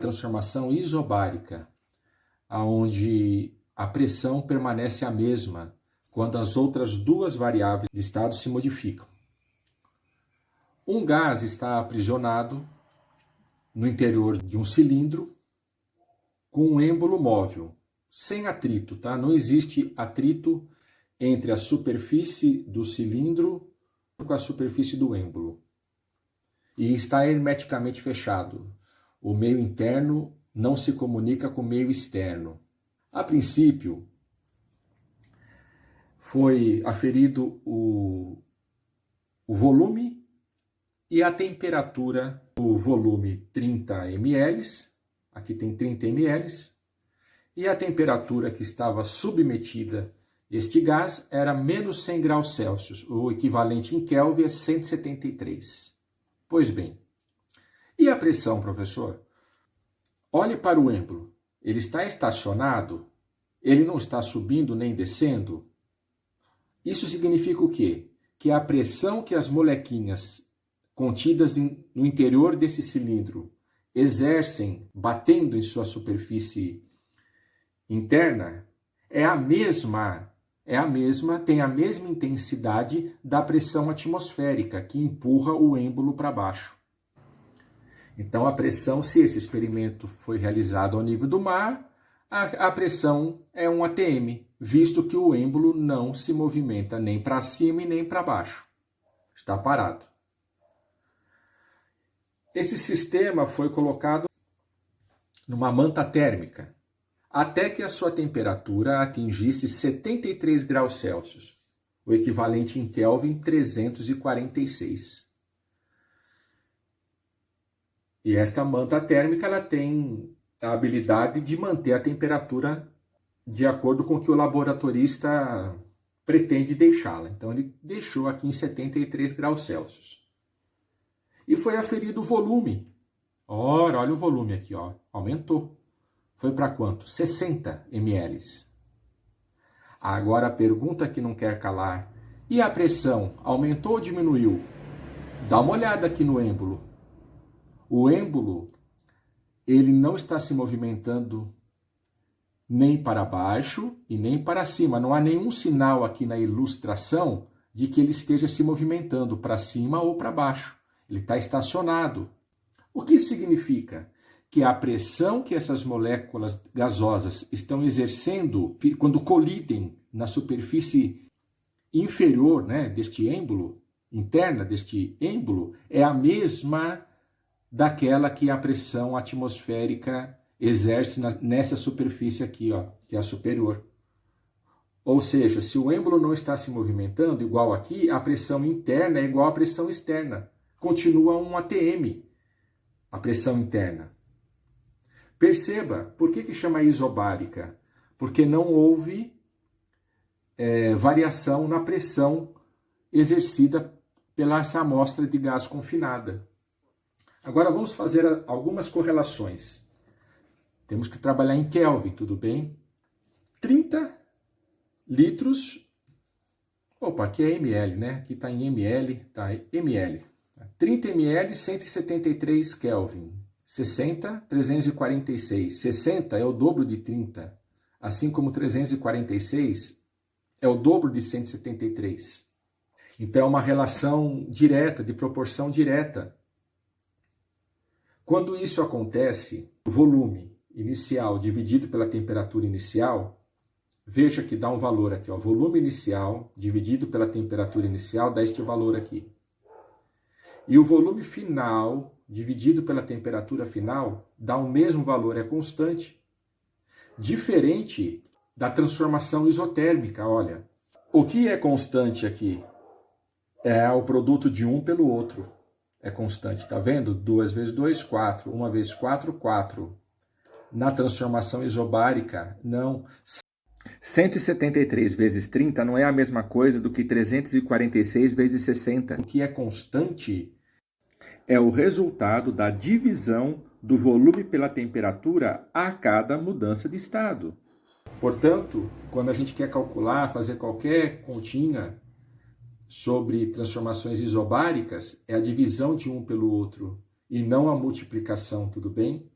transformação isobárica, onde a pressão permanece a mesma quando as outras duas variáveis de estado se modificam. Um gás está aprisionado no interior de um cilindro com um êmbolo móvel, sem atrito, tá? Não existe atrito entre a superfície do cilindro com a superfície do êmbolo. E está hermeticamente fechado. O meio interno não se comunica com o meio externo. A princípio, foi aferido o volume e a temperatura do volume 30 ml, aqui tem 30 ml, e a temperatura que estava submetida este gás era menos 100 graus Celsius, o equivalente em Kelvin é 173. Pois bem, e a pressão, professor? Olhe para o êmbolo, ele está estacionado? Ele não está subindo nem descendo? Isso significa o quê? Que a pressão que as molequinhas contidas no interior desse cilindro exercem, batendo em sua superfície interna, tem a mesma intensidade da pressão atmosférica que empurra o êmbolo para baixo. Então a pressão, se esse experimento foi realizado ao nível do mar, a pressão é 1 atm, visto que o êmbolo não se movimenta nem para cima e nem para baixo. Está parado. Esse sistema foi colocado numa manta térmica, até que a sua temperatura atingisse 73 graus Celsius, o equivalente em Kelvin 346. E esta manta térmica ela tem a habilidade de manter a temperatura de acordo com o que o laboratorista pretende deixá-la. Então ele deixou aqui em 73 graus Celsius. E foi aferido o volume. Ora, olha o volume aqui, ó, aumentou. Foi para quanto? 60 ml. Agora a pergunta que não quer calar. E a pressão aumentou ou diminuiu? Dá uma olhada aqui no êmbolo. O êmbolo, ele não está se movimentando nem para baixo e nem para cima. Não há nenhum sinal aqui na ilustração de que ele esteja se movimentando para cima ou para baixo. Ele está estacionado. O que isso significa? Que a pressão que essas moléculas gasosas estão exercendo quando colidem na superfície inferior, né, deste êmbolo, interna deste êmbolo, é a mesma daquela que a pressão atmosférica exerce nessa superfície aqui, ó, que é a superior. Ou seja, se o êmbolo não está se movimentando, igual aqui, a pressão interna é igual à pressão externa. Continua 1 atm, a pressão interna. Perceba, por que chama isobárica? Porque não houve variação na pressão exercida pela essa amostra de gás confinada. Agora vamos fazer algumas correlações. Temos que trabalhar em Kelvin, tudo bem? 30 litros... Opa, aqui é ml, né? Aqui está em ml, tá? ml. 30 ml, 173 Kelvin. 60, 346. 60 é o dobro de 30. Assim como 346 é o dobro de 173. Então é uma relação direta, de proporção direta. Quando isso acontece, o volume inicial dividido pela temperatura inicial, veja que dá um valor aqui, ó, volume inicial dividido pela temperatura inicial dá este valor aqui. E o volume final dividido pela temperatura final dá o mesmo valor, é constante. Diferente da transformação isotérmica, olha. O que é constante aqui? É o produto de um pelo outro. É constante, tá vendo? 2 vezes 2, 4. 1 vezes 4, 4. Na transformação isobárica, não. 173 vezes 30 não é a mesma coisa do que 346 vezes 60. O que é constante é o resultado da divisão do volume pela temperatura a cada mudança de estado. Portanto, quando a gente quer calcular, fazer qualquer continha sobre transformações isobáricas, é a divisão de um pelo outro e não a multiplicação, tudo bem?